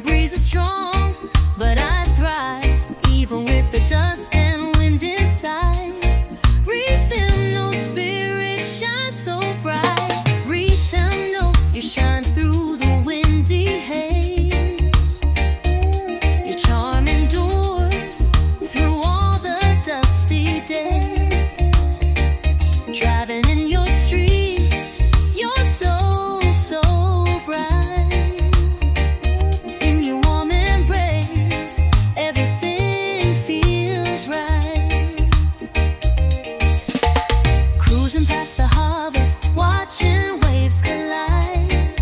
breeze is strong, but I thrive, even with the dust and wind inside. RETHYMNO spirit shines so bright. RETHYMNO, you shine through the windy haze. Your charm endures through all the dusty days. Driving in your streets, you're so, so bright. In your warm embrace, everything feels right. Cruising past the harbor, watching waves collide.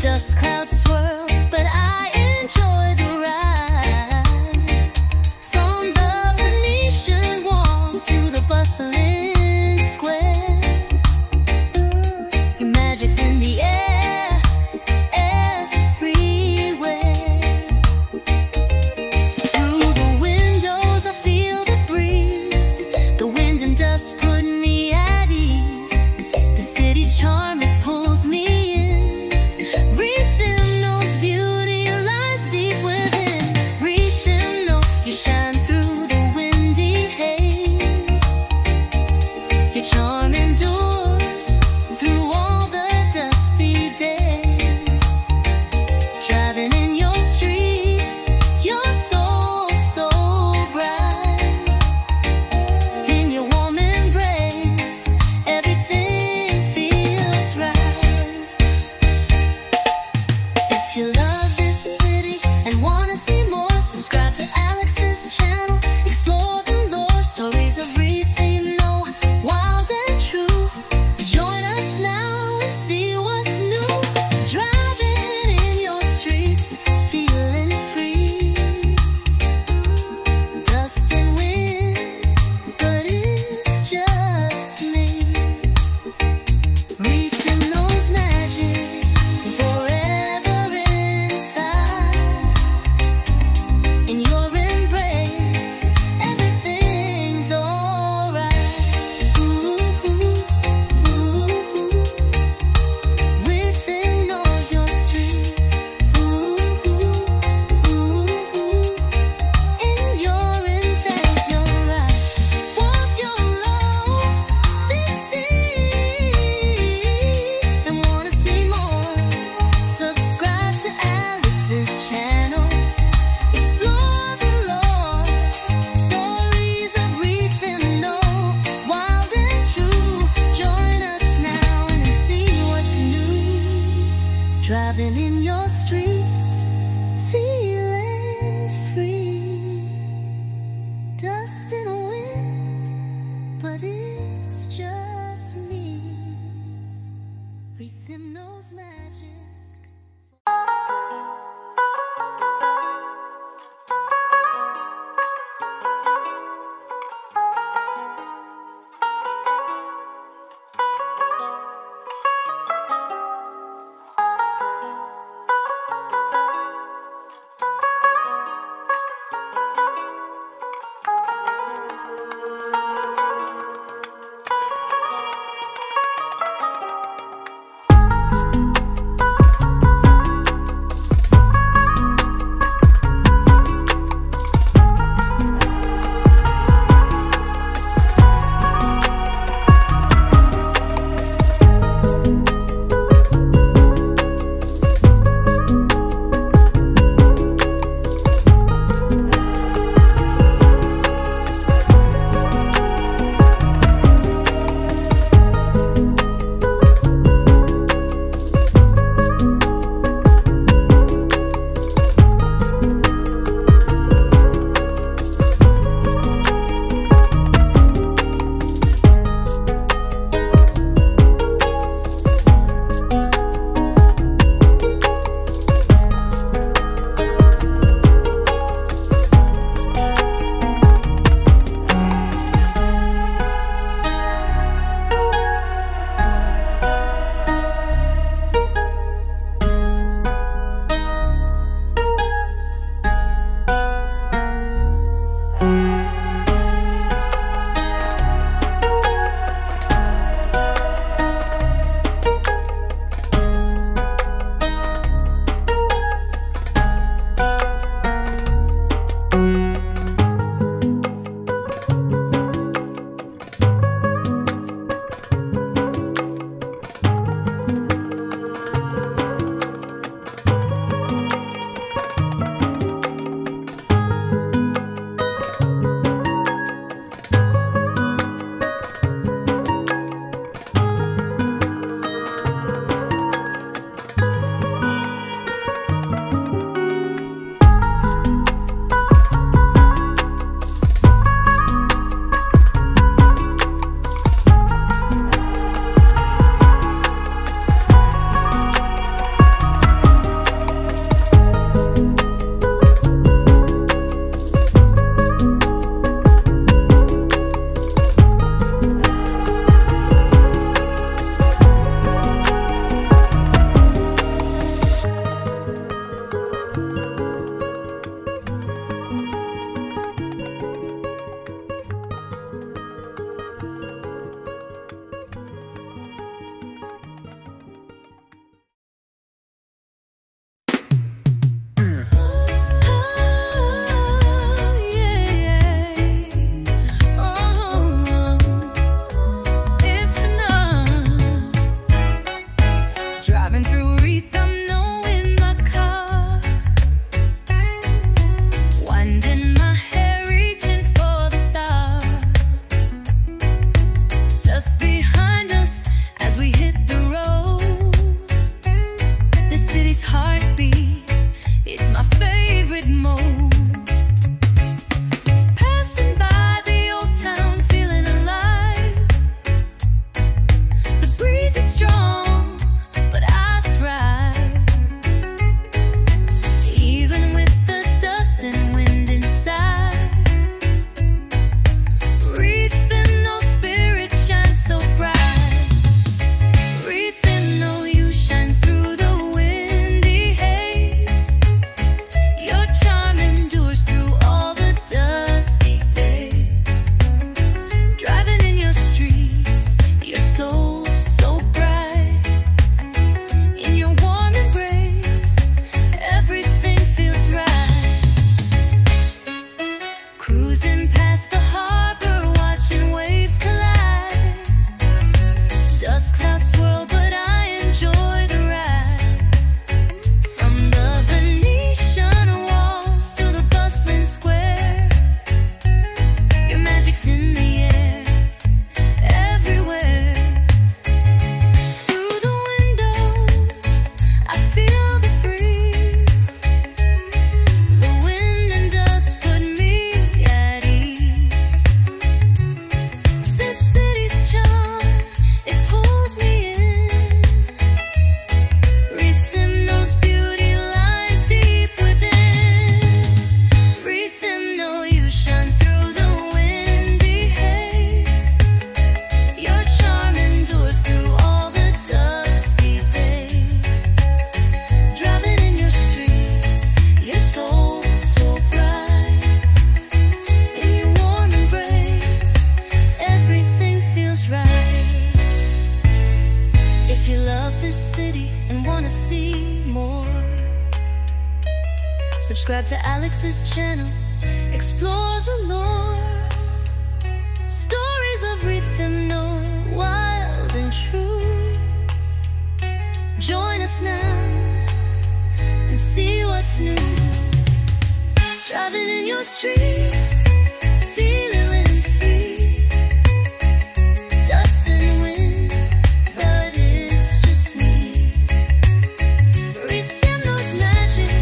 Dust clouds swirl, but I enjoy the ride. From the Venetian walls to the bustling square, your magic's in the air, everywhere. Through the windows I feel the breeze. The wind and dust put me at ease. The city's charm, it pulls me in. RETHYMNO's beauty lies deep within. RETHYMNO, you shine through the windy haze. Your charm endures through all the dusty days. Driving in your streets, you're so, so bright. In your warm embrace, everything feels right. If you love this city and wanna see more, subscribe to Alex's channel. Explore the lore, stories of RETHYMNO, wild and true. Join us now and see what's new. Driving in your streets, feeling free. Dust and wind, but it's just me. RETHYMNO's magic forever inside. In your embrace, everything's alright. Ooh, ooh, ooh. Within all your streets. Ooh, ooh, ooh. In your embrace, you're right. Walk your low, this sea, and wanna see more. Subscribe to Alex's channel. Explore the lore, stories of RETHYMNO, wild and true. Join us now and see what's new. Driving in your streets, feeling free. Dust and wind, but it's just me. RETHYMNO's magic. city's heartbeat. It's my favorite mode. Passing by the old town, feeling alive. The breeze is strong, but I thrive. Even with the dust and wind inside, RETHYMNO spirit shines so bright. RETHYMNO, you shine through the windy haze. Your charm endures through all the dusty days. Driving in your streets, your soul so bright. In your warm embrace, everything feels right. Cruising past the harbor, watching waves collide. Dust clouds swirl, but I enjoy the ride. From the Venetian walls to the bustling square, your magic's in the air, everywhere. Through the windows, I feel the breeze. The wind and dust put me at ease. This city's charm, it pulls me in. RETHYMNO's beauty lies deep within. RETHYMNO, you shine through the windy haze. Your charm endures through all the dusty days. Driving in your streets, your soul so bright. In your warm embrace, everything feels right. If you love this city and wanna see more, subscribe to Alex's channel, explore the lore. Stories of RETHYMNO, wild and true. Join us now and see what's new. Driving in your streets, feeling free. Dust and wind, but it's just me. RETHYMNO's magic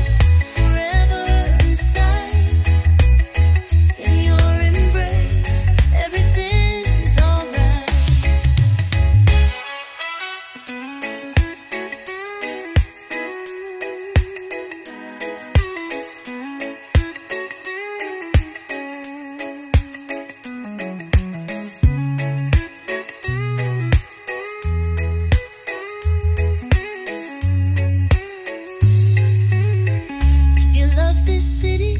forever inside. In your embrace, everything's alright. If you love this city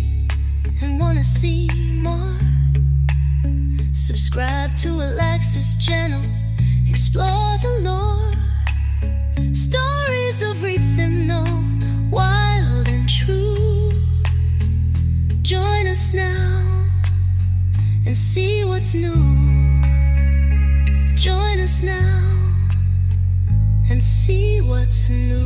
and wanna see more, subscribe to Alex's channel, explore the lore. Stories of RETHYMNO, wild and true. Join us now and see what's new. Join us now and see what's new.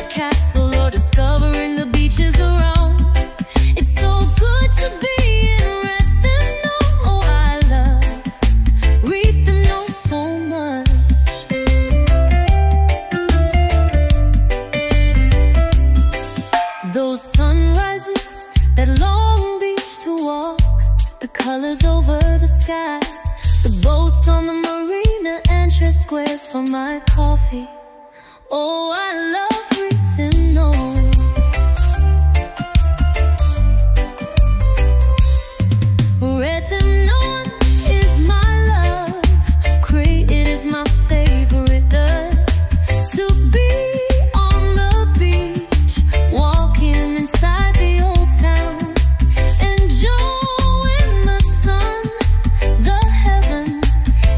castle or discovering the beaches around. It's so good to be in RETHYMNO. Oh, I love RETHYMNO so much. Those sunrises, that long beach to walk, the colors over the sky, the boats on the marina, entrance squares for my coffee. Oh, I love RETHYMNO. RETHYMNO is my love, created is my favorite love. To be on the beach, walking inside the old town, enjoying the sun, the heaven,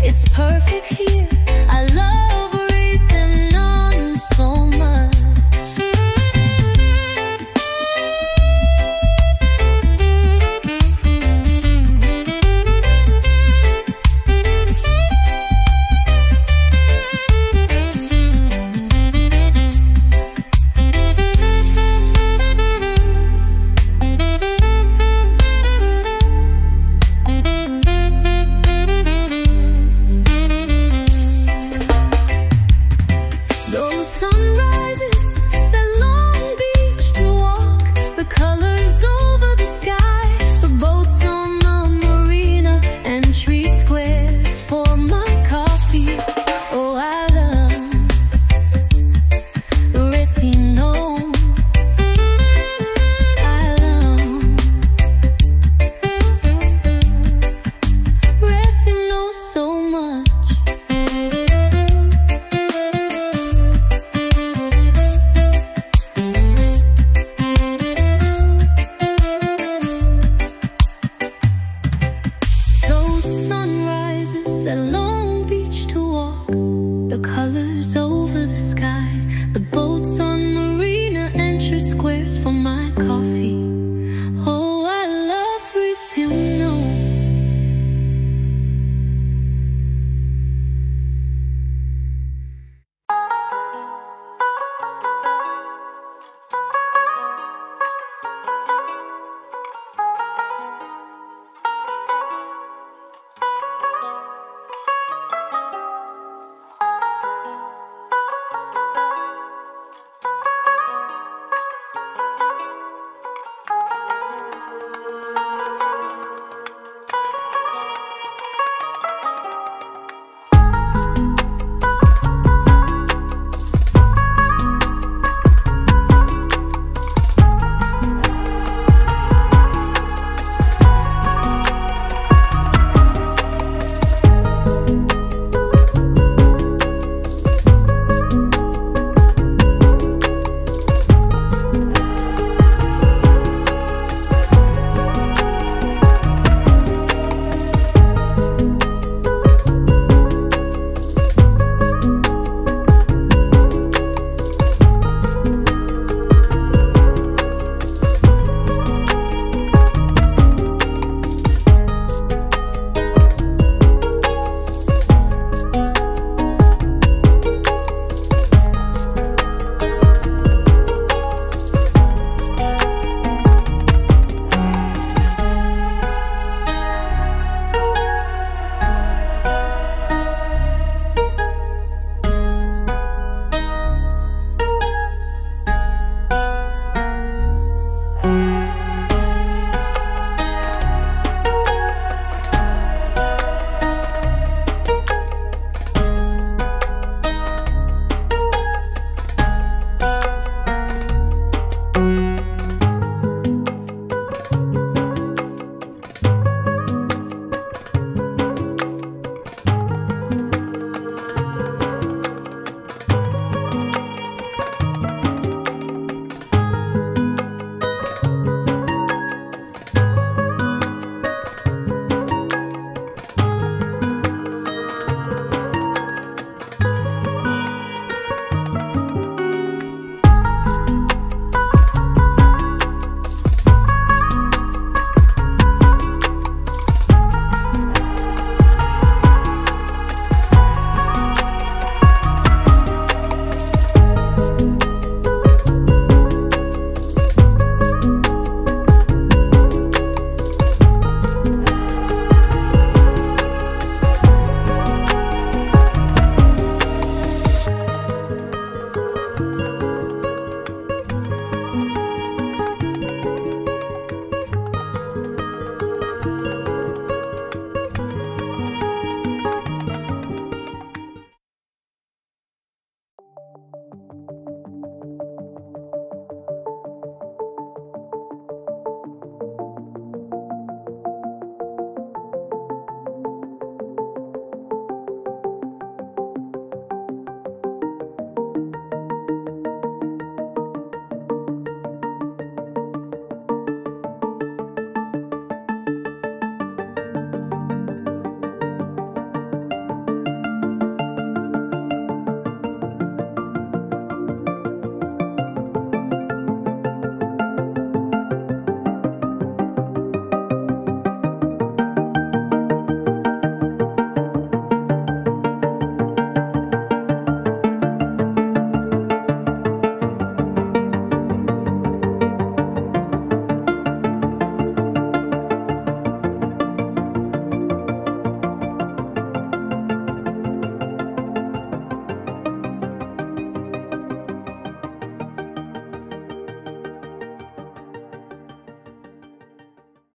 it's perfect here. I love RETHYMNO so much. Those sunrises, that long beach to walk, the colors over the sky, the boats on the marina, and tree squares for my coffee. Oh, I love RETHYMNO. I love RETHYMNO so much. Those sunrises, that long beach to walk, the colors over the sky,